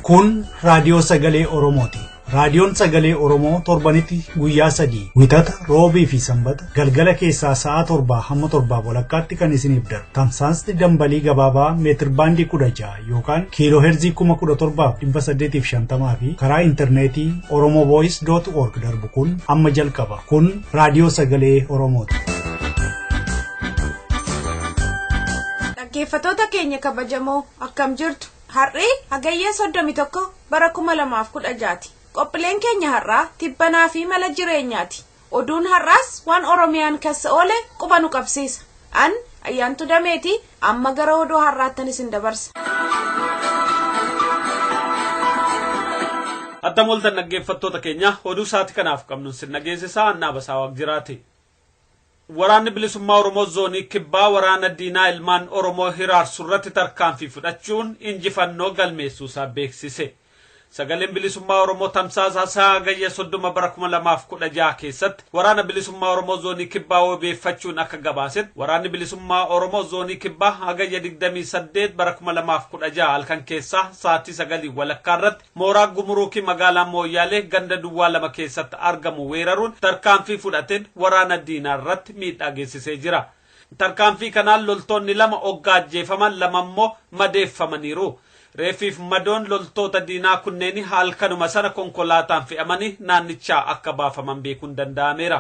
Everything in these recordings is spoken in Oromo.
Kun raadiyoo sagalee Oromooti. Raadiyoon sagalee Oromoo torbanitti guyyaa 3 wixata roobii fi sanbata galgala keessaa sa'a 7 hamma 7 walakkaatti kan isiniif darbu. Tamsaasni dambalii gabaabaa meetir baandii 16 yookaan kiiloo heerzii 17,850 fi karaa intarneetii oromovoice.org darbu kun amma jalqaba. Kun raadiyoo sagalee Oromooti. Dhaggeeffattoota keenya kabajamoo akkam jirtu? Har'ee hagayya 31 bara 2016 qophiileen keenya har'aa tibbanaa fi mala jireenyaati. Oduun har'aas waan Oromiyaan keessa oole quba nu qabsiisa. An Ayyaantu Dameeti amma gara oduu har'aattan isin dabarsa. Attamoltan dhaggeeffattoota keenya oduu saati kanaaf qabnu sin nageessisaa Annaa Basaawaq jiraate. Waraanni bilisummaa Oromoo zoonii kibbaa waraana diinaa ilmaan Oromoo hiraarsurratti tarkaanfii fudhachuun injifannoo galmeessuusaa beeksise. Sagaleen bilisummaa Oromoo tamsaasa hagayya 30 bara 2016 keessatti waraana bilisummaa Oromoo zoonii kibbaa wabeeffachuun akka gabaasetti waraanni bilisummaa Oromoo zoonii kibbaa hagayya 28 bara 2016 halkan keessaa sa'aatii 9 walakkaarratti mooraa gumuruukii magaalaa Mooyyaalee ganda duwwaa 2 keessatti argamu weeraruun tarkaanfii fudhateen waraana diinaa irratti miidhaa geessisee jira. Tarkaanfii kanaan loltoonni 2 ajjeefaman 2 immoo madeeffamaniiru. Reefiif madoon loltoota diinaa kunneeni halkanuma sana konkolaataan fe'amanii naannichaa akka baafaman beekuun danda'ameera.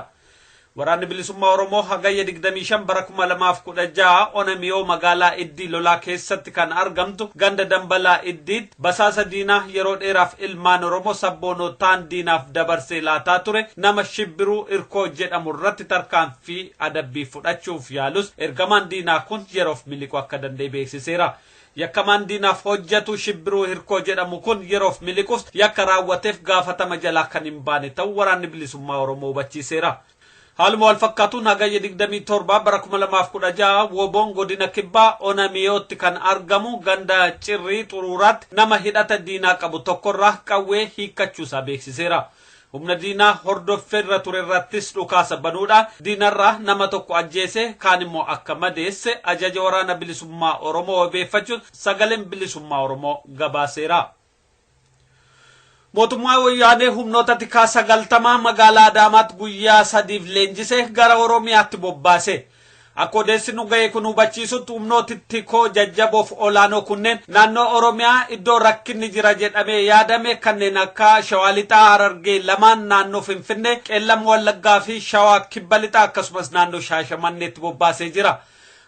Waraanni bilisummaa Oromoo hagayya 25 bara 2016 Onamiyoo magaalaa Iddii lolaa keessatti kan argamtu ganda Dambalaa Iddiitti basaasa diinaa yeroo dheeraaf ilmaan Oromoo sabboonotaan diinaaf dabarsee laataa ture nama Shibbiruu Irkoo jedhamu irratti tarkaanfii adabbii fudhachuuf yaalus ergamaan diinaa kun yeroof miliquu akka danda'e beeksiseera. Yakkamaan diinaaf hojjetu Shibbiruu Irkoo jedhamu kun yeroof miliquuf yakka raawwateef gaafatama jalaa kan hin baane ta'uu waraanni bilisummaa Oromoo hubachiiseera. Haaluma wal fakkaatuun hagayya 27 bara 2016 woboon godina kibbaa Onamiyootti kan argamu ganda Cirrii Xuruuraatti nama hidhata diinaa qabu tokkorraa qawwee hiikkachuusaa beeksiseera. Humna diinaa hordoffeerra ture irrattis dhukaasa banuudhaan diinarraa nama tokko ajjeese kaan immoo akka madeesse ajaja waraana bilisummaa Oromoo wabeeffachuun sagaleen bilisummaa Oromoo gabaaseera. Mootummaa wayyaanee humnoota tikaa 90 magaalaa Adaamaatti guyyaa 3 leenjisee gara Oromiyaatti bobbaase. Akka odeessi nu ga'e kun hubachiisutti humnooti tikoo jajjaboof olaanoo kunneen naannoo Oromiyaa iddoo rakkinni jira jedhamee yaadame kanneen akka Shawaa Lixaa, Harargee lamaan naannoo Finfinnee, Qeellam Wallaggaa fi Shawaa Kibba Lixaa akkasumas naannoo Shaashamanneetti bobbaasee jira.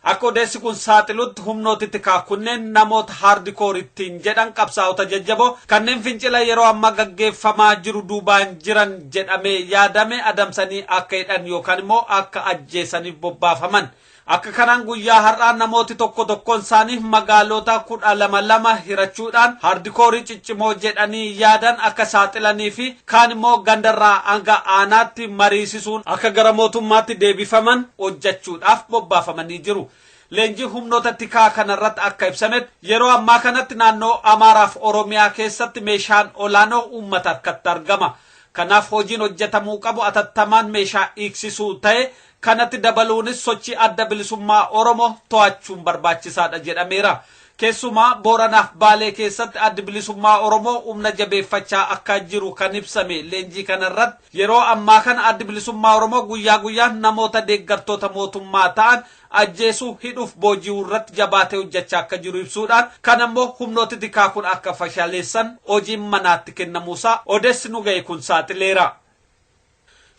Akka odeessi kun saaxilutti humnooti tikaa kunneen namoota haardikoor ittiin jedhan qabsaa'ota jajjaboo kanneen fincila yeroo ammaa gaggeeffamaa jiru duubaan jiran jedhamee yaadame adamsanii akka hidhan yookaan immoo akka ajjeesaniif bobbaafaman. Akka kanaan guyyaa har'aa namooti tokkoon isaanii magaalota 12 hirachuudhaan haardikoorii ciccimoo jedhanii yaadan akka saaxilanii fi kaan immoo gandarraa hanga aanaatti mariisisuun akka gara mootummaatti deebifaman hojjechuudhaaf bobbaafamanii jiru. Leenjii humnoota tikaa kanarratti akka ibsametti yeroo ammaa kanatti naannoo Amaaraaf Oromiyaa keessatti meeshaan olaanoo uummata harkatti argama. Kanaaf hojiin hojjetamuu qabu atattamaan meeshaa hiiksisuu ta'e kanatti dabaluunis sochii adda bilisummaa Oromoo to'achuun barbaachisaadha jedhameera. Keessumaa Booranaaf Baalee keessatti adda bilisummaa Oromoo humna jabeeffachaa akka jiru kan ibsame leenjii kanarratti yeroo ammaa kana adda bilisummaa Oromoo guyyaa guyyaan namoota deeggartoota mootummaa ta'an ajjeesuu hidhuuf booji'uu irratti jabaatee hojjechaa akka jiru ibsuudhaan kan ammoo humnooti tikaa kun akka fashaleessan hojiin manaatti kennamuusaa odeessi nu ga'e kun saaxileera.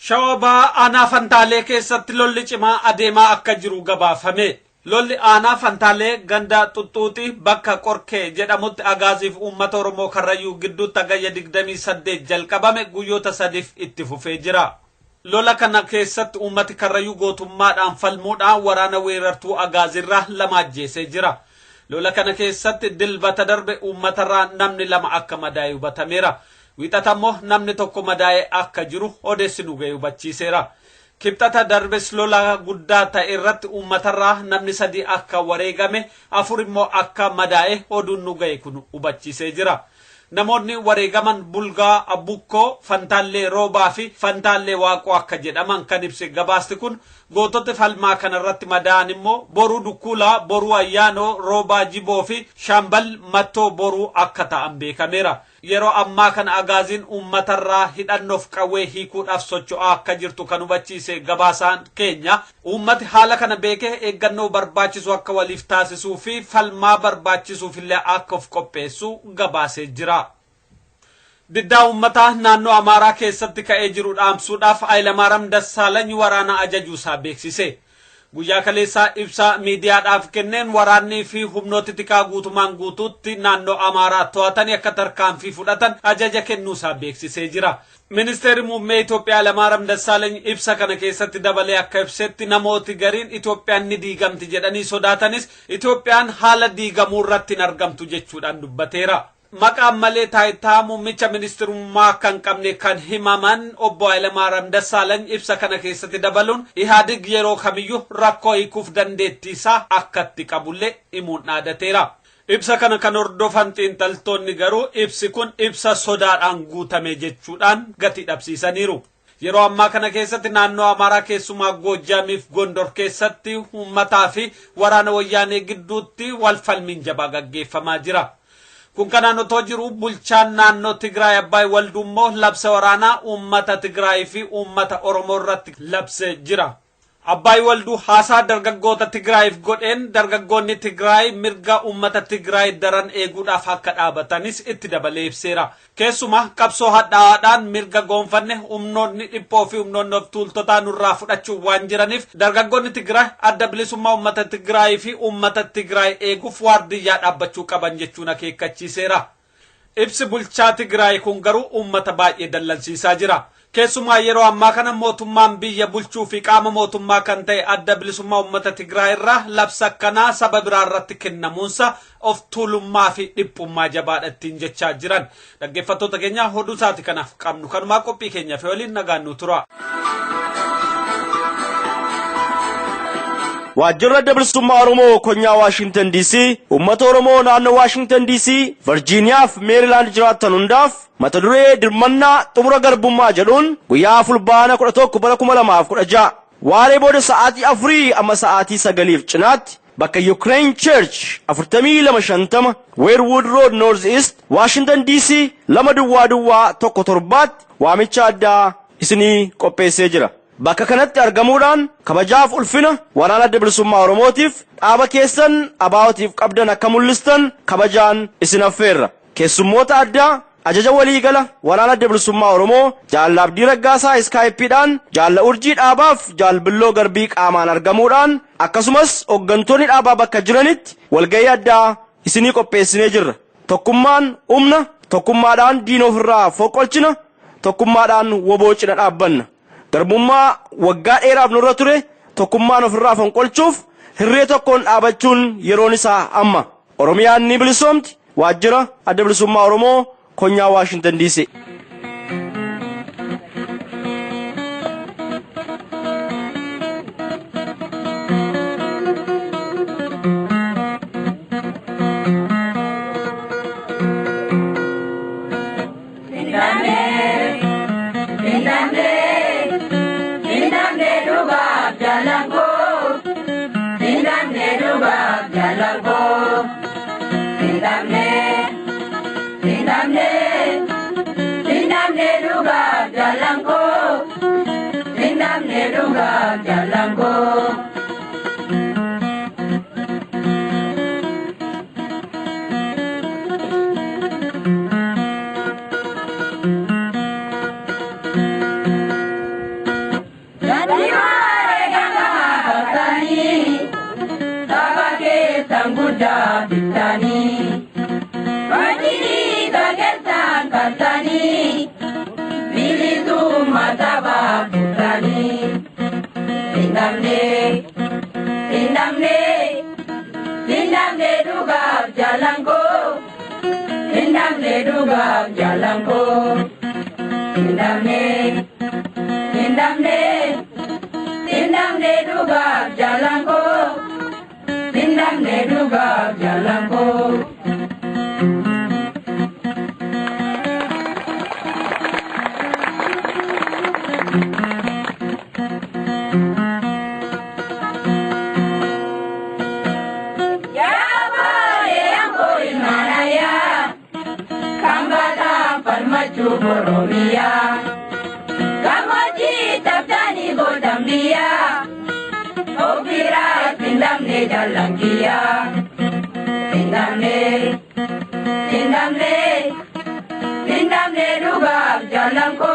Shawaa aanaa Fantaalee keessatti lolli cimaa adeemaa akka jiru gabaafame. Lolli aanaa Fantaalee ganda Xuxuuxii bakka Qorkee jedhamutti agaaziif uummata Oromoo Karrayyuu gidduutti hagayya 28 jalqabame guyyoota 3 itti fufee jira. Lola kana keessatti uummati Karrayyuu gootummaadhaan falmuudhaan waraana weerartuu agaazirraa 2 ajjeesee jira. Lola kana keessatti dilbata darbe uummatarraa namni 2 akka madaa'e hubatameera. Wixata immoo namni tokko madaa'e akka jiru odeessi nu ga'e hubachiiseera. Kibxata darbes lola guddaa ta'e irratti uummatarraa namni 3 akka wareegame 4 immoo akka madaa'e oduun nu ga'e kun hubachiisee jira. Namoonni wareegaman Bulgaa Abukkoo, Fantaallee Roobaa fi Fantaallee Waaqoo akka jedhaman kan ibse gabaasti kun gootota falmaa kanarratti madaa'an immoo boruu Dukkulaa, boruu Ayyaanoo, Roobaa Jiboo fi Shambal Mattoo boruu akka ta'an beekameera. Yeroo ammaa kana agaaziin uummatarraa hidhannoof qawwee hiikuudhaaf socho'aa akka jirtu kan hubachiise gabaasaan keenya. Uummati haala kana beekee eeggannoo barbaachisu akka waliif taasisuu fi falmaa barbaachisuuf illee akka of qopheessu gabaasee jira. Diddaa uummataa naannoo Amaaraa keessatti ka'ee jiru dhaamsuudhaaf Hayilamaariyaam Dassaalany waraana ajajuusaa beeksise. Guyyaa kaleessaa ibsa miidiyaadhaaf kenneen waraannii fi humnooti tikaa guutumaan guutuutti naannoo Amaaraa to'atanii akka tarkaanfii fudhatan ajaja kennuusaa beeksisee jira. Ministeerri muummee Itoophiyaa Hayilamaariyaam Dassaalany ibsa kana keessatti dabalee akka ibsetti namooti gariin Itoophiyaan ni diigamti jedhanii sodaatanis Itoophiyaan haala diigamuu irratti hin argamtu jechuudhaan dubbateera. Maqaan malee taayitaa muummicha ministirummaa kan qabne kan himaman obbo Hayilamaariyaam Dassaalany ibsa kana keessatti dabaluun Ihaadig yeroo kamiyyuu rakkoo hiikuuf dandeettii isaa akkatti qabullee himuun dhaadateera. Ibsa kana kan hordofan xiinxaltoonni garuu ibsi kun ibsa sodaadhaan guutame jechuudhaan gati dhabsiisaniiru. Yeroo ammaa kana keessatti naannoo Amaaraa keessumaa Goojjaamiif Gondor keessatti uummataa fi waraana wayyaanee gidduutti walfalmiin jabaa gaggeeffamaa jira. Kun kanaan otoo jiru bulchaan naannoo Tigraay Abbaay Walduu immoo labsa waraanaa uummata Tigraay fi uummata Oromoo irratti labsee jira. Abbaay Walduu haasaa dargaggoota Tigraayiif godheen dargaggoonni Tigraay mirga uummata Tigraay daran eeguudhaaf akka dhaabatanis itti dabalee ibseera. Keessumaa qabsoo hadhaa'aadhaan mirga goonfanne humnoonni dhiphoo fi humnoonni of tuultotaa nurraa fudhachuu waan jiraniif dargaggoonni Tigraay adda bilisummaa uummata Tigraay fi uummata Tigraay eeguuf waardiyyaa dhaabbachuu qaban jechuun akeekkachiiseera. Ibsi bulchaa Tigraay kun garuu uummata baay'ee dallansiisaa jira. Keessumaa yeroo ammaa kana mootummaan biyya bulchuu fi qaama mootummaa kan ta'e adda bilisummaa uummata Tigraay irraa labsa akkanaa saba biraa irratti kennamuunsa of tuulummaa fi dhiphummaa jabaadha ittiin jechaa jiran. Dhaggeeffattoota keenya hoduu isaati kanaaf qabnu kanumaa qophii keenyaaf waliin nagaannu tura. Waajjirri adda bilisummaa Oromoo konyaa Washington DC uummata Oromoo naannoo Washington DC Virginia fi Maryland jiraatan hundaaf mata duree dirmannaa xumura garbummaa jedhuun guyyaa fulbaana 11 bara 2016 waaree booda sa'aatii 4 amma sa'aatii 9 cinaatti bakka Ukraine Church 4250 Weirwood Road North East Washington DC 217 waamicha addaa isinii qopheessee jira. Bakka kanatti argamuudhaan kabajaaf ulfina waraana adda bilisummaa Oromootiif dhaaba keessan abaawootiif qabdan akka mul'istan kabajaan isin affeerra. Keessummoota addaa ajaja waliigala waraana adda bilisummaa Oromoo Jaal Abdii Raggaasaa Skype'dhaan Jaal Urjii dhaabaaf Jaal Billoo Garbii qaamaan argamuudhaan akkasumas hooggantoonni dhaabaa bakka jiranitti walgahii addaa isinii qopheessinee jirra. Tokkummaan humna, tokkummaadhaan diina ofirraa foqqolchina, tokkummaadhaan woboo cina dhaabbanna. Garbummaa waggaa dheeraaf nurra ture tokkummaan ofirraa fonqolchuuf hirree tokkoon dhaabachuun yeroon isaa amma. Oromiyaan ni bilisoomti. Waajjira adda bilisummaa Oromoo konyaa Washington DC. Oromia, Kamaji tabdani bodambia, Obira tindamne jalangia, tindamne dugab jalanko,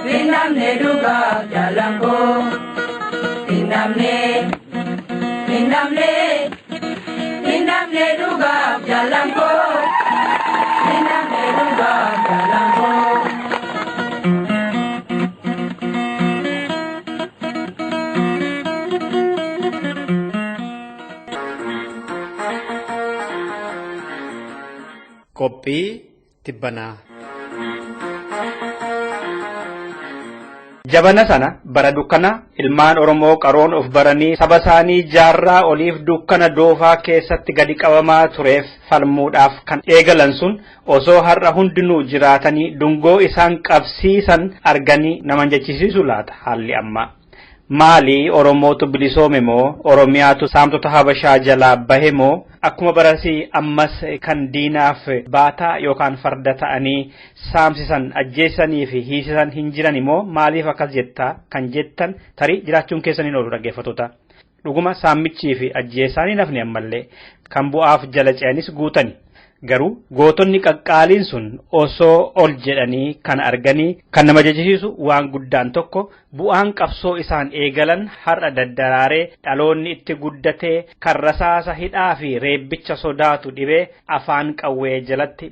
tindamne dugab jalanko, tindamne dugab jalanko. Qophii tibbanaa. Jabana sana bara dukkana ilmaan Oromoo qaroon of baranii saba isaanii jaarraa oliif dukkana doofaa keessatti gadi qabamaa tureef falmuudhaaf kan eegalan sun osoo har'a hundinuu jiraatanii dungoo isaan qabsiisan arganii nama jechisiisu laata haalli ammaa. Maali Oromootu bilisoome moo Oromiyaatu saamtota Habashaa jalaa bahe moo akkuma barasii ammas kan diinaaf baataa yookaan farda ta'anii saamsisan ajjeessanii fi hiisisan hin jiran immoo maaliif akkas jettaa kan jettan tarii jiraachuun keessaniin oolu dhaggeeffattoota. Dhuguma saamichii fi ajjeessaanii nafni ammallee kan bu'aaf jala ce'anis guutani. Garuu gootonni qaqqaaliin sun osoo ol jedhanii kan arganii kan nama jechisiisu waan guddaan tokko bu'aan qabsoo isaan eegalan har'a daddaraaree dhaloonni itti guddatee kan rasaasa hidhaa fi reebbicha sodaatu dhibee afaan qawwee jalatti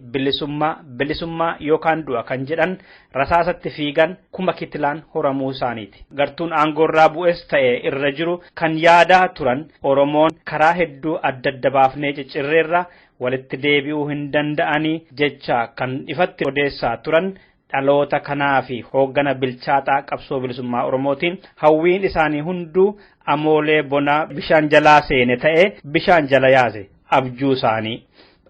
bilisummaa yookaan du'a kan jedhan rasaasatti fiigan kuma kitilaan horamuu isaaniiti. Gartuun aangoorraa bu'es ta'e irra jiru kan yaadaa turan Oromoon karaa hedduu adda baafnee ciccirreerra walitti deebi'uu hin danda'anii jecha kan ifatti odeessaa turan dhaloota kanaa fi hooggana bilchaataa qabsoo bilisummaa Oromootiin hawwiin isaanii hunduu amoolee bonaa bishaan jalaa seene ta'e bishaan jala yaase abjuu isaanii.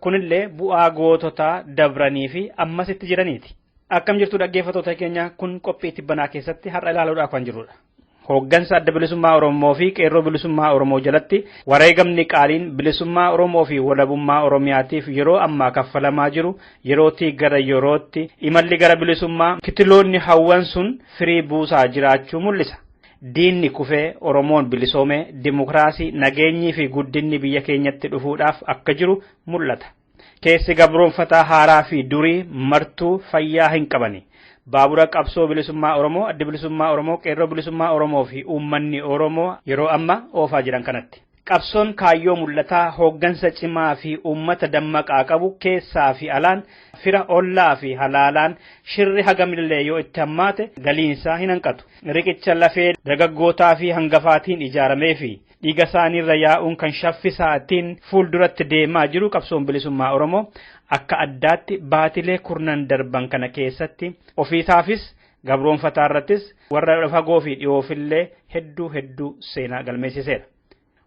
Kunillee bu'aa goototaa dabranii fi ammasitti jiraniiti. Akkam jirtu dhaggeeffattoota keenya kun qophii tibbanaa keessatti har'a ilaaluudhaaf kan jirrudha. Hooggansa adda bilisummaa Oromoo fi qeerroo bilisummaa Oromoo jalatti wareegamni qaaliin bilisummaa Oromoo fi walabummaa Oromiyaatiif yeroo ammaa kaffalamaa jiru yerootii gara yerootti imalli gara bilisummaa kitiloonni hawwan sun firii buusaa jiraachuu mul'isa. Diinni kufee Oromoon bilisoomee dimokiraasii nageenyii fi guddinni biyya keenyatti dhufuudhaaf akka jiru mul'ata. Keessi gabroonfataa haaraa fi durii martuu fayyaa hin qabani. Baabura qabsoo bilisummaa Oromoo, adda bilisummaa Oromoo, qeerroo bilisummaa Oromoo fi uummanni Oromoo yeroo amma oofaa jiran kanatti. Qabsoon kaayyoo mul'ataa hooggansa cimaa fi uummata dammaqaa qabu keessaa fi alaan fira ollaa fi halaalaan shirri hagamillee yoo itti hammaate galiinsaa hin hanqatu. Riqicha lafee dargaggootaa fi hangafaatiin ijaaramee fi dhiiga isaaniirra yaa'uun kan shaffisaatiin fuulduratti deemaa jiru qabsoon bilisummaa Oromoo akka addaatti baatilee kurnan darban kana keessatti ofiisaafis gabroonfataa irrattis warra fagoo fi dhiyoofillee hedduu seenaa galmeessiseera.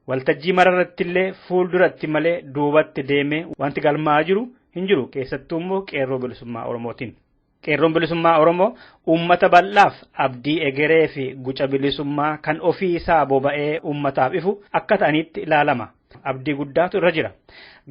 Waltajjii mararrattillee fuulduratti malee duubatti deemee wanti galmaa jiru hin jiru keessattuu immoo qeerroo bilisummaa Oromootiin. Qeerroon bilisummaa Oromoo uummata bal'aaf abdii egeree fi guca bilisummaa kan ofii isaa boba'ee uummataaf ifu akka ta'anitti ilaalama. Abdii guddaatu irra jira.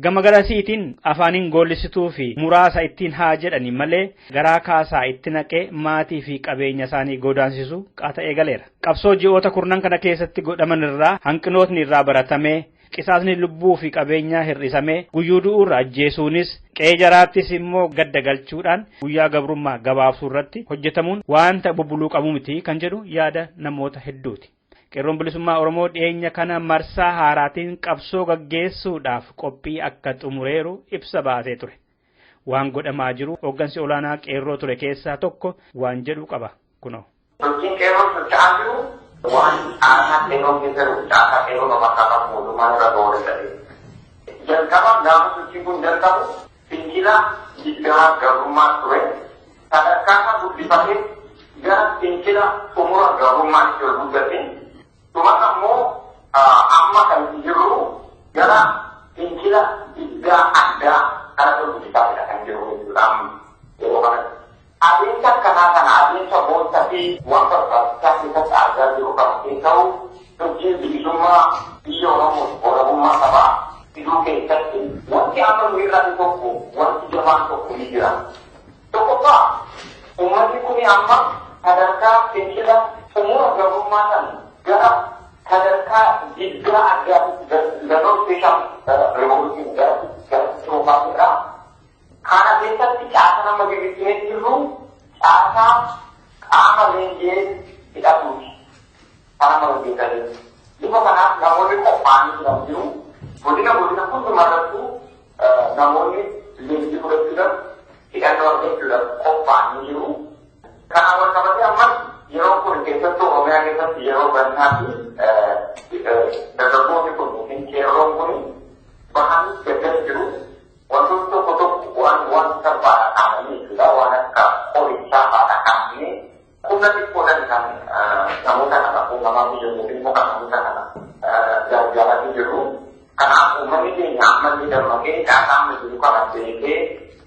Gama garasiitiin afaaniin goollisituu fi muraasa ittiin haa jedhani malee garaa kaasaa itti naqee maatii fi qabeenya isaanii godaansisu qaata'ee galeera. Qabsoo ji'oota kurnan kana keessatti godhaman irraa hanqinootni irraa baratamee qisaasni lubbuu fi qabeenyaa hir'isamee guyyuu du'uurra ajjeesuunis qe'ee jaraattis immoo gadda galchuudhaan guyyaa gabrummaa gabaabsuu irratti hojjetamuun waanta bubbuluu qabu miti kan jedhu yaada namoota hedduuti. Qeerroon bilisummaa Oromoo dhiyeenya kana marsaa haaraatiin qabsoo gaggeessuudhaaf qophii akka xumureeru ibsa baasee ture. Waan godhamaa jiru hooggansi olaanaa qeerroo ture keessaa tokko waan jedhu qaba kunoo. Hojiin qeerroon socho'aa jiru waan aadaa qeerroo keessa jiru aadaa qeerroo nama qaban mootummaan irra ga'uu danda'e. Jalqaba gaafa sochiin kun jalqabu fincila diddaa gabrummaa ture sadarkaa guddifatee gara fincila xumura gabrummaa itti ol guddate. Tumas ammoo amma kan jiru gara fincila diddaa addaa kana ol guddifatedha kan jiru jechuudha yeroo kanatti. Adeemsa akkanaa kana adeemsa boonsaa fi waan barbaachisaa keessatti argaa jiru kan ta'u sochii bilisummaa biyya Oromoo walabummaa sabaa fiduu keessatti wanti amma nu irratti tokko wanti jabaan tokko ni jira. Tokko tokkoffaa uummanni kun amma sadarkaa fincila umura gabummaadhaan gara sadarkaa diddaa addaatti ganoo speeshaal revoluutiin gara piroofaatiidha. Kana keessatti caasaa nama gaggeessinee jirru caasaa qaama leenjee hidhatuuti. Kana nama gaggeessaa jiru. Bifa kanaaf namoonni qophaa'anii jiran jiru. Godina hundumarrattuu namoonni leenjii fudhachuudhaaf hidhannoo argachuudhaaf qophaa'anii jiru. Kana wal qabatee ammas yeroo kun keessattuu Oromiyaa keessatti yeroo bannaatti dargaggoonni kun yookiin qeerroon kun bahanii gaggeessaa jiru. Wantoota tokko waan salphaadha kaa'anii jechuudha. Waan akka qorichaa fa'aadha kaa'anii humna xiqqoodhaan kan namoota kana uumamaa biyyoon yookiin immoo kan namoota kana gargaaraa jiru. Kanaaf uummanni keenya ammallee dammaqee caasaa amma jiru kana beekee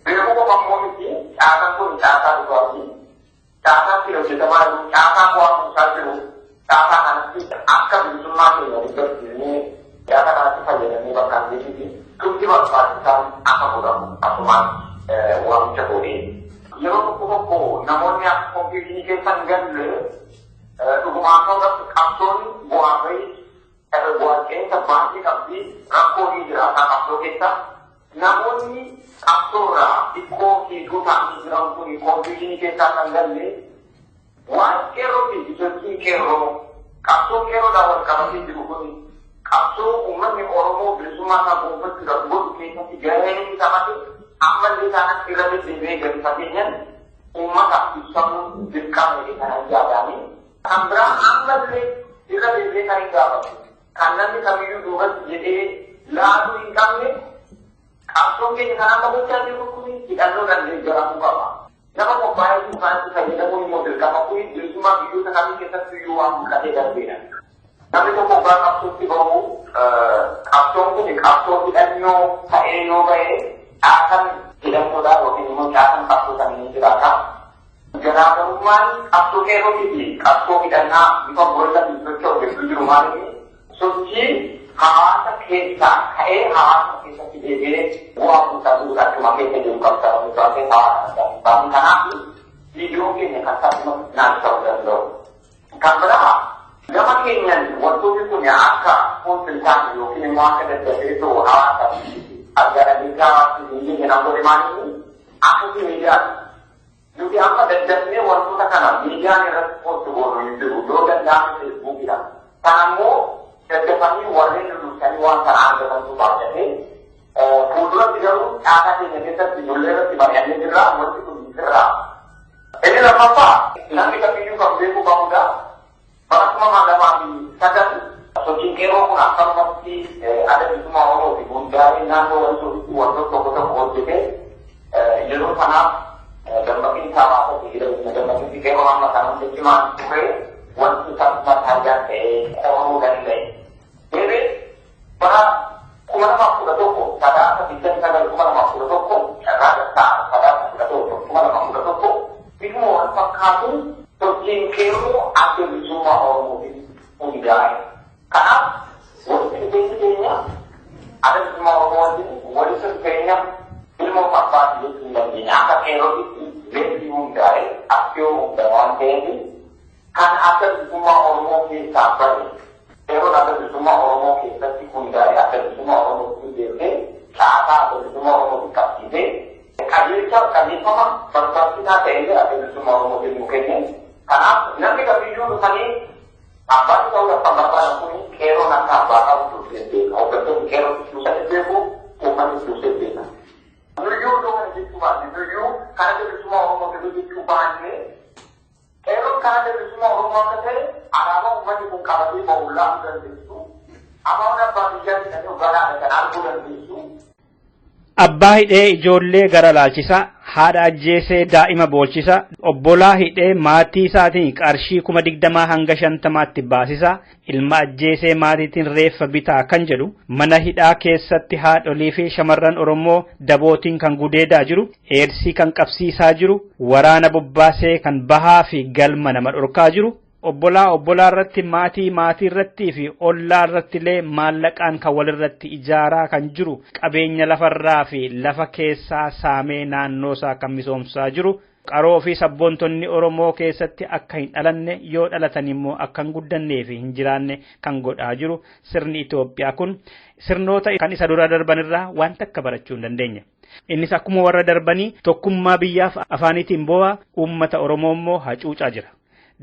beekuu qofa immoo miti caasaan kun caasaa dhugaati. Caasaa itti hojjetamaa jiru, caasaa bu'aa buusaa jiru, caasaa kanatti akka bilisummaa keenya argachuudhaaf caasaa kanatti fayyadamee bakka hin Kunci barbaachisan akka godhamu asumaan waamicha godhee yeroo tokko namoonni akka kompiitinii keessa hin galle dhugumaan ta'uudhaaf qabsoon bu'aa bahii bu'aa baasii qabdi rakkoo ni jiraata qabsoo keessa namoonni qabsoorraa xiqqoo hiikuu ta'anii jiran kun kompiitinii keessaa kan galle waan qeerroo fi sochii qeerroo qabsoo qeerroodhaan wal qabatee jiru kun qabsoo uummanni Oromoo bilisummaa isaa gonfachuudhaaf godhu keessatti gaheen inni taphate ammallee isaanitti irra deddeebi'ee gadi fageenyaan uummataaf ibsamuun dirqama jedhee kana hin yaadanii kan biraa ammallee irra deebi'ee kan hin gaafatu kan namni kamiyyuu duubatti jedhee laaluu hin qabne qabsoon keenya kan amma gochaa jiru kun hidhannoo deeggaramuu qaba. Nama qophaa'ee isaanitti fayyadamuu immoo dirqama kun bilisummaa biyyoota kamii keessatti iyyuu waan mul'atee darbeedha. Namni tokko gara qabsootti bahu qabsoon kun qabsoo hidhannoo ta'ee yoo ba'e caasaan hidhannoodha yookiin immoo caasaan qabsoo sanii jiraata. Garaagarummaan qabsoo qeerrootii fi qabsoo hidhannaa bifa boolatti socho'u gidduu jiru maaliif sochii hawaasa keessaa ka'ee hawaasa keessatti deebi'ee bu'aa buusaa jiru akkuma keessa jiru qabsaa buusaatee hawaasa baasii kanaaf viidiyoo keenya kan taasifamu naaf ta'uu danda'u. Kan biraa gama keenyan wantoonni kun akka konsultaan yookiin immoo akka daddabeetoo hawaasa agaragirraa hawaasni biyya jedhan godhe maaliif akkasii miidiyaati. Nuti amma daddabnee wantoota kana miidiyaan irratti postu goonu hin jiru yoo danda'ame feesbuukidha. Kan ammoo daddafanii warreen dursanii waan kana argatantu baay'atee fuulduratti garuu caasaa keenya keessatti ijoollee irratti mari'annee jirra wanti kun jirra. Inni lammaffaa namni kamiyyuu kan beekuu qabudha. Baratuma maalamaa fi sagal sochiin qeerroo kun akkanumatti adda bilisummaa Oromoo fi hundaa'ee naannoo wantoota tokko hojjetee yeroo kanaaf dammaqiinsa hawaasatti dammaqiinsi qeerroo amma kana hundachimaan ture wanti isaanuma taajaa ta'ee Oromoo danda'e. Deebee bara 2011 sadaasa 2011 carraa dastaa sadaasa 2011 bifuma wal fakkaatuun sochiin qeerroo adda bilisummaa Oromootiin hundaa'e. Kanaaf walitti dhufeenyi keenya adda bilisummaa Oromootiin walitti dhufeenya ilma abbaati jechuu hin dandeenya. Akka qeerrootitti leenjii hundaa'e akkoo hundaa'e waan ta'eef kan adda bilisummaa Oromoo keessaa ba'e qeerroon adda bilisummaa Oromoo keessatti hundaa'e adda bilisummaa Oromootiin deemee caasaa adda bilisummaa Oromootiin qabsiisee qajeelfama barbaachisaa ta'ellee adda bilisummaa Oromootiin nu kenne. Kanaaf namni kamiyyuu dhufanii abbaan ta'uudhaaf kan barbaadan kun qeerroon akka abbaa qabu dursee beeka. Hoggantoonni qeerroo dursee beeku, uummanni dursee beeka. Nuyyuu iddoo kana jechuu baanne nuyyuu kan adda bilisummaa Oromoo ta'uu jechuu baanne qeerroon kan adda bilisummaa Oromoo akka ta'e alaabaa uummanni kun qabatee bahullaa dandeessu. Abbaan abbaa biyyaa jedhanii hogganaa kan arguu dandeessu. Abbaa hidhee ijoollee gara laalchisaa, haadha ajjeesee daa'ima boolchisaa, obbolaa hidhee maatii isaatiin qarshii 20,000 hanga 50,000tti baasisaa, ilma ajjeesee maatiitiin reeffa bitaa kan jedhu mana hidhaa keessatti haadholii fi shamarran Oromoo dabootiin kan gudeedaa jiru, eersii kan qabsiisaa jiru, waraana bobbaasee kan bahaa fi galma nama dhorkaa jiru, obbolaa irratti maatii irratti fi ollaa irratti illee maallaqaan kan walirratti ijaaraa kan jiru, qabeenya lafarraa fi lafa keessaa saamee naannoo isaa kan misoomsaa jiru qaroo fi sabboontonni Oromoo keessatti akka hin dhalanne yoo dhalatan immoo akka hin guddannee fi hin jiraanne kan godhaa jiru sirni Itoophiyaa kun sirnoota kan isa dura darban irraa waan takka barachuu hin dandeenye. Innis akkuma warra darbanii tokkummaa biyyaaf afaanitiin boo'a uummata Oromoo immoo hacuucaa jira.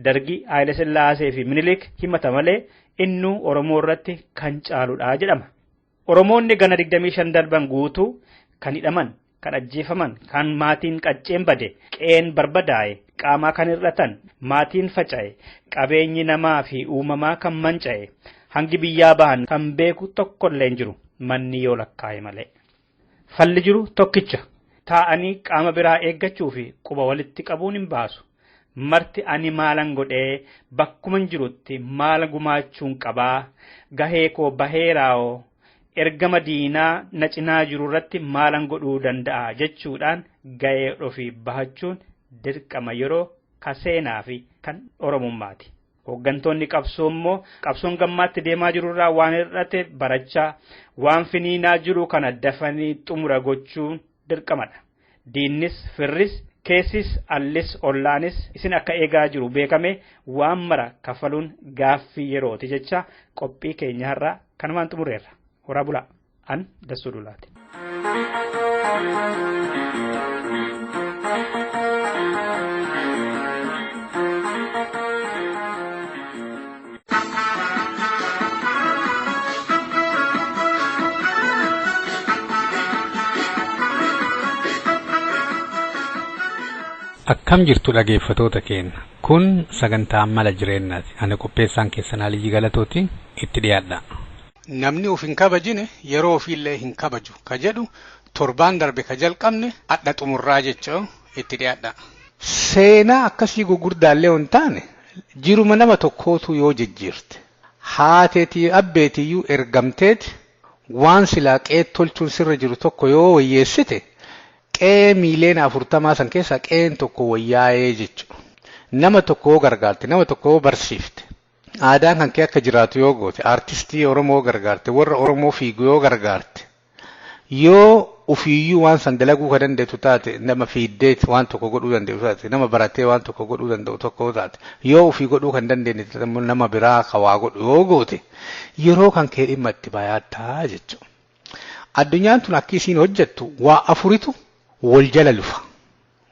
Dargi Haayile Sillaasee fi Minilik himata malee innuu Oromoo irratti kan caaludha jedhama. Oromoonni gana 25 darban guutuu kan hidhaman, kan ajjeefaman, kan maatiin qacceen bade, qeen barbadaa'e, qaamaa kan hir'atan, maatiin faca'e, qabeenyi namaa fi uumamaa kan manca'e, hangi biyyaa bahan kan beeku tokkollee hin jiru manni yoo lakkaa'e malee. Falli jiru tokkicha taa'anii qaama biraa eeggachuu fi quba walitti qabuun hin baasu. Marti ani maalan godhee bakkuman jirutti maala gumaachuun qabaa gahee koo baheeraa'oo ergama diinaa na cinaa jiru irratti maalan godhuu danda'a jechuudhaan gahee ofii bahachuun dirqama yeroo kaseenaa fi kan Oromummaati. Hooggantoonni qabsoo immoo qabsoon gammaatti deemaa jiru irraa waan hir'ate barachaa waan finiinaa jiru kana dafanii xumura gochuun dirqamadha. Diinnis firris keessis allis ollaanis isin akka eegaa jiru beekame waan mara kafaluun gaaffii yerooti jecha qophii keenya har'aa kanumaan xumurreerra. Horaa bulaa an Dassuu Dulaati. Akkam jirtu dhageeffatoota keenya. Kun sagantaa mala jireenyaati. Ana qopheessaan keessan Aliyyi Galatooti itti dhiyaadha. Namni of hin kabajine yeroo ofiillee hin kabaju ka jedhu torbaan darbe ka jalqabne adda xumurraa jecha itti dhiyaadha. Seenaa akkasii gurguddaallee hin taane jiruma nama tokkootu yoo jijjiirte haateetii abbeetiyyuu ergamteeti waan silaa qe'ee tolchuun sirra jiru tokko yoo wayyeessite qe'ee miileena 40 san keessa qe'een tokko wayyaa'ee jechuudha. Nama tokko gargaarte, nama tokko barsiifte. Aadaan kan kee akka jiraatu yoo goote, artistii Oromoo gargaarte, warra Oromoo fiigu yoo gargaarte, yoo ufiiyyuu waan san dalaguu ka dandeetu taate, nama fiiddeet waan tokko godhuu dandeetu taate, nama baratee waan tokko godhuu danda'u tokko taate, yoo ufii godhuu kan dandeenye nama biraa ka waa godhu yoo goote, yeroo kan kee dhimma itti baay'ataa jechuudha. Addunyaan tun akka isiin hojjettu waa afuritu wal jala lufa.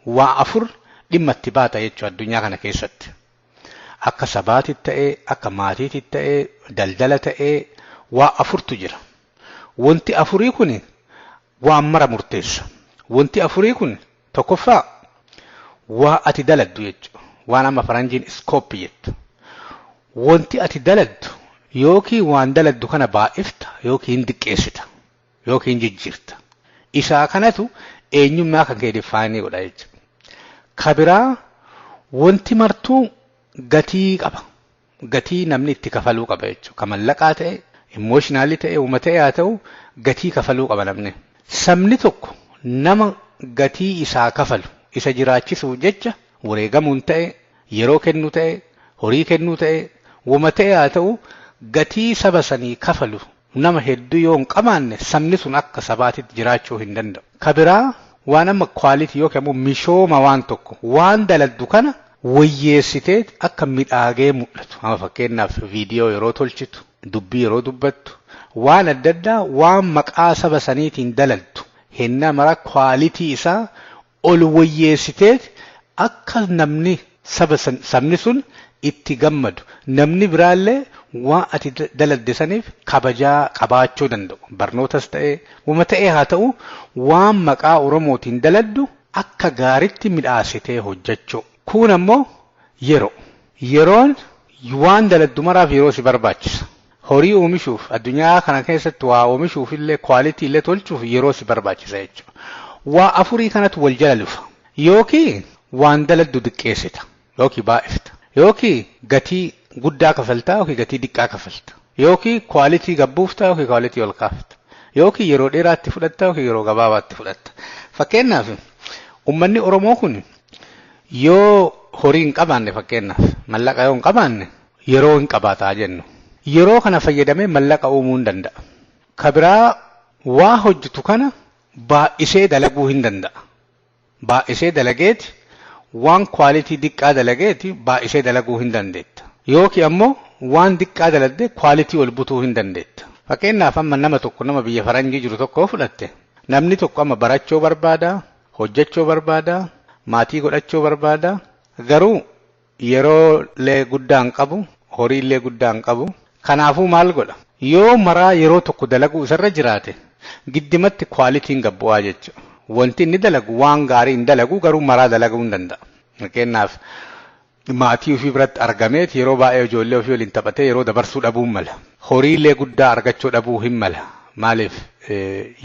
Waa afur dhimma itti baata jechuudha addunyaa kana keessatti. Akka sabaatti ta'ee, akka maatiitti ta'ee, daldala ta'ee waa afurtu jira. Wanti afurii kun waan mara murteessa. Wanti afurii kun tokkoffaa waa ati daladdu jechuudha. Waan amma faranjiin iskooppi jettu. Wanti ati daladdu yookiin waan daladdu kana baay'ifta yookiin diqqeessita yookiin jijjiirta. Isaa kanatu eenyummaa kan kee defaanii godha jechuudha. Kabiraa wanti martuu gatii qaba. Gatii namni itti kafaluu qaba jechuudha. Kan mallaqaa ta'e, imooshinaali ta'e, uuma ta'e haa ta'u gatii kafaluu qaba namni. Sabni tokko nama gatii isaa kafalu isa jiraachisuuf jecha wareegamuun ta'e, yeroo kennuu ta'e, horii kennuu ta'e, uuma ta'e haa ta'u gatii saba sanii kafalu nama hedduu yoo hin qabaanne sabni sun akka sabaatitti jiraachuu hin danda'u. Kabiraa waan amma kwaalitii yookiin immoo mishooma waan tokko waan daladdu kana wayyeessitee akka midhaagee mul'atu. Amma fakkeenyaaf viidiyoo yeroo tolchitu, dubbii yeroo dubbattu, waan adda addaa waan maqaa saba saniitiin daladdu henna mara kwaalitii isaa ol wayyeessitee akka namni sabni sun itti gammadu. Namni biraallee waan ati daladde saniif kabajaa qabaachuu danda'u. Barnootas ta'ee, uuma ta'ee haa ta'u waan maqaa Oromootiin daladdu akka gaaritti midhaasitee hojjechuu. Kun ammoo yeroo. Yeroon waan daladdu maraaf yeroo si barbaachisa. Horii oomishuuf addunyaa kana keessatti waa oomishuuf illee kwaalitii illee tolchuuf yeroo si barbaachisa jechuudha. Waa afurii kanatu wal jala lufa. Yookiin waan daladdu diqqeessita yookiin baay'ifta. Yookiin gatii guddaa kafaltaa yookiin gatii diqqaa kafalta. Yookiin kwaalitii gabbuuftaa yookiin kwaalitii ol kaafta. Yookiin yeroo dheeraatti fudhatta yookiin yeroo gabaabaatti fudhatta. Fakkeenyaaf uummanni Oromoo kun yoo horii hin qabaanne fakkeenyaaf mallaqa yoo hin qabaanne yeroo hin qabaataa jennu. Yeroo kana fayyadamee mallaqa uumuu hin danda'a. Kabiraa waa hojjetu kana baay'isee dalaguu hin danda'a. Baay'isee dalageeti waan kwaalitii diqqaa dalageeti baay'isee dalaguu hin dandeetta. Yookiin ammoo waan diqqaa dalagdee kwaalitii ol butuu hin dandeetta. Fakkeenyaaf amma nama tokko nama biyya faranjii jiru tokko fudhatte namni tokko amma barachuu barbaada, hojjechuu barbaada, maatii godhachuu barbaada. Garuu yeroo lee guddaa hin qabu, horii illee guddaa hin qabu. Kanaafuu maal godha? Yoo maraa yeroo tokko dalaguu isarra jiraate giddimatti kwaalitiin gabbu'aa jechuudha. Wanti inni dalagu waan gaarii hin dalagu garuu maraa dalaguu hin danda'a. Fakkeenyaaf maatii ofii biratti argameet yeroo baay'ee ijoollee ofii waliin taphatee yeroo dabarsuu dhabuu hin mala. Horii illee guddaa argachuu dhabuu hin mala. Maaliif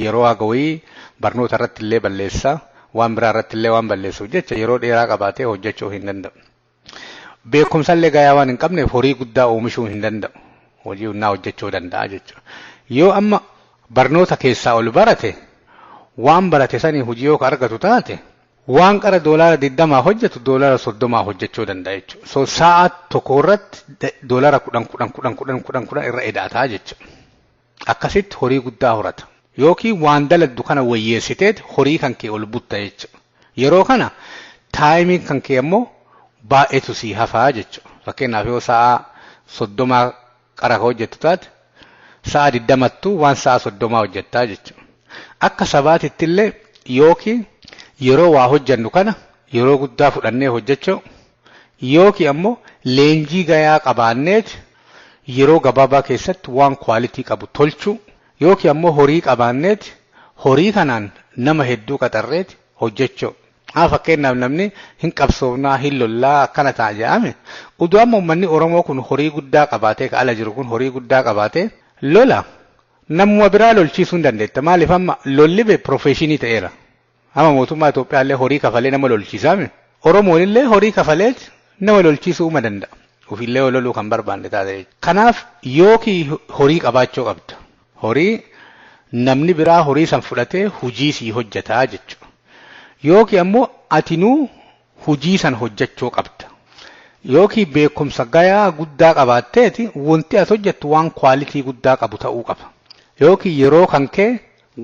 yeroo hagawii barnoota irratti illee balleessaa waan biraa irratti illee waan balleessuuf jecha yeroo dheeraa qabaatee hojjechuu hin danda'u. Beekumsa illee gayaa waan hin qabneef horii guddaa oomishuu hin danda'u. Hojii humnaa hojjechuu danda'a jechuudha. Yoo amma barnoota keessaa ol barate waan barate sanii hojii yoo argatu taate waan qara doolaara 20 hojjetu doolaara 30 hojjechuu danda'a jechuudha. So sa'a tokko irratti doolaara 10 irra edaataa jechuudha. Akkasitti horii guddaa horata. Yookiin waan daladdu kana wayyeessiteet horii kan kee ol butta jechuudha. Yeroo kana taayimii kan kee ammoo baay'eetu sii hafaa jechuudha. Fakkeenyaaf yoo sa'a 30 qara hojjettu taate sa'a 20 waan sa'a 30 hojjettaa jechuudha. Akka sabaatitti illee yookiin yeroo waa hojjannu kana yeroo guddaa fudhannee hojjechuu yookiin ammoo leenjii gayaa qabaanneet yeroo gabaabaa keessatti waan kwaalitii qabu tolchuu yookiin ammoo horii qabaanneet horii kanaan nama hedduu qaxarreet hojjechuu. Fakkeenyaaf namni hin qabsoofnaa hin lollaa akkana ta'a jedhame utuu amma uummanni Oromoo kun horii guddaa qabaatee ka ala jiru kun horii guddaa qabaatee lola namuma biraa lolchiisuu hin dandeetta. Maaliif amma lolli bee profeeshinii ta'eera. Amma mootummaa Itoophiyaa illee horii kafalee nama lolchiisaame Oromoon illee horii kafaleet nama lolchiisuu uma danda'a. Ofiillee loluu kan barbaanne taate. Kanaaf yookiin horii qabaachuu qabda. Horii namni biraa horii san fudhatee hujii sii hojjetaa jechuudha. Yookiin ammoo atinuu hujii san hojjechuu qabda. Yookiin beekumsa gayaa guddaa qabaatteeti wanti as hojjettu waan kwaalitii guddaa qabu ta'uu qaba. Yookiin yeroo kan kee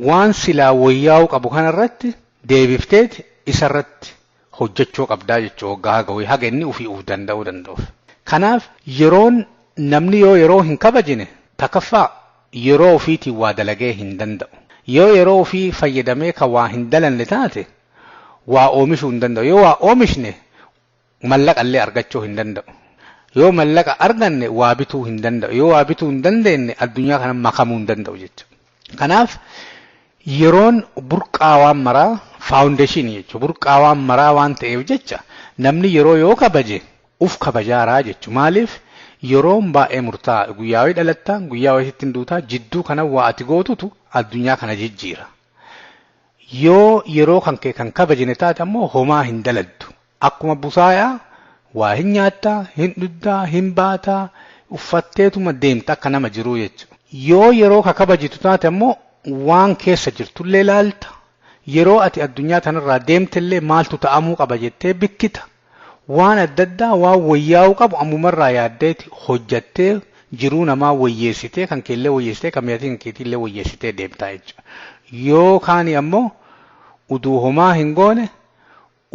waan silaa wayyaa'uu qabu kanarratti deebifteeti isarratti hojjechuu qabdaa jechuudha. Waggaa hagawii haga inni ofii uf danda'uuf. Kanaaf yeroon namni yoo yeroo hin kabajine takaffaa yeroo ofiitiin waa dalagee hin danda'u. Yoo yeroo ofii fayyadamee kan waa hin dalanne taate waa oomishuu hin danda'u. Yoo waa oomishne mallaqa illee argachuu hin danda'u. Yoo mallaqa arganne waa bituu hin danda'u. Yoo waa bituu hin dandeenye addunyaa kana makamuu hin danda'u jechuudha. Kanaaf yeroon burqaa waan maraa faawundeeshinii jechuudha. Burqaa waan maraa waan ta'eef jecha namni yeroo yoo kabaje uf kabajaaraa jechuudha. Maaliif yeroon baay'ee murtaa'aa guyyaa wayii dhalattaa guyyaa wayii ittiin duutaa jidduu kana waa ati gootutu addunyaa kana jijjiira. Yoo yeroo kan kee kan kabajine taate ammoo homaa hin daladdu. Akkuma busaayaa waa hin nyaattaa, hin dhugdaa, hin baataa, uffatteetuma deemta akka nama jiruu jechuudha. Yoo yeroo ka kabajitu taate ammoo waan keessa jirtullee laalta. Yeroo ati addunyaa tanarraa deemtellee maaltu ta'amuu qaba jettee bikkita. Waan adda addaa waan wayyaa'uu qabu ammumarraa yaaddeeti hojjattee jiruu namaa wayyeessitee kan keellee wayyeessitee kan mi'aatii kan keetiillee wayyeessitee deemtaa jechuudha. Yoo kaani ammoo uduu homaa hin goone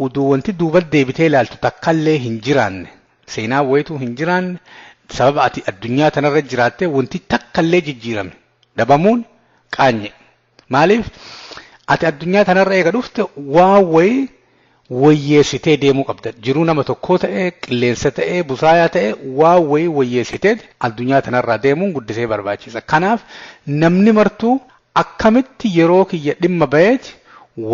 uduu wanti duuba deebitee ilaaltu takkallee hin jiraanne seenaa wayituu hin jiraanne sababa ati addunyaa tanarra jiraattee wanti takkallee jijjiirame dhabamuun qaanye. Maaliif ati addunyaa tanarra eega dhufte waan wayii wayyeessitee deemuu qabda. Jiruu nama tokkoo ta'ee qilleensa ta'ee busaayaa ta'ee waan wayii wayyeessitee addunyaa tanarraa deemuun guddisee barbaachisa. Kanaaf namni martuu akkamitti yeroo kiyya dhimma baheeti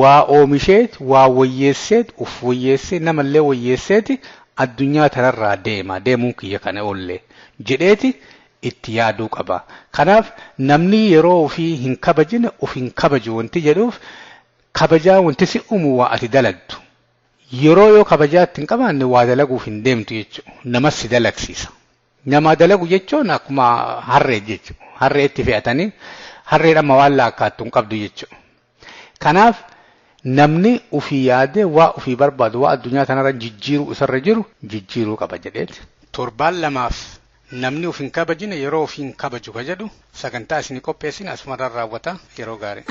waa oomisheet waa wayyeesseet uf wayyeessee namallee wayyeesseeti addunyaa tanarraa deemuun kiyya kana oollee jedheeti itti yaaduu qaba. Kanaaf namni yeroo ofii hin kabajine of hin kabaju wanti jedhuuf kabajaa wanti si uumu waa ati daladdu. Yeroo yoo kabajaa ittiin qabaanne waa dalaguuf hin deemtu jechuudha. Namas si dalagsiisa. Nama dalagu jechuun akkuma harree jechuudha. Harree itti fe'atanii harreedhama waan laakkaattu hin qabdu jechuudha. Kanaaf namni ofii yaadee waa ofii barbaadu waa addunyaa tanarra jijjiiruu isarra jiru jijjiiruu qaba jedheeti. Torbaan lamaaf namni of hin kabajine yeroo of hin kabaju ka jedhu sagantaa isinii qopheessin asumarraan raawwata yeroo gaarii.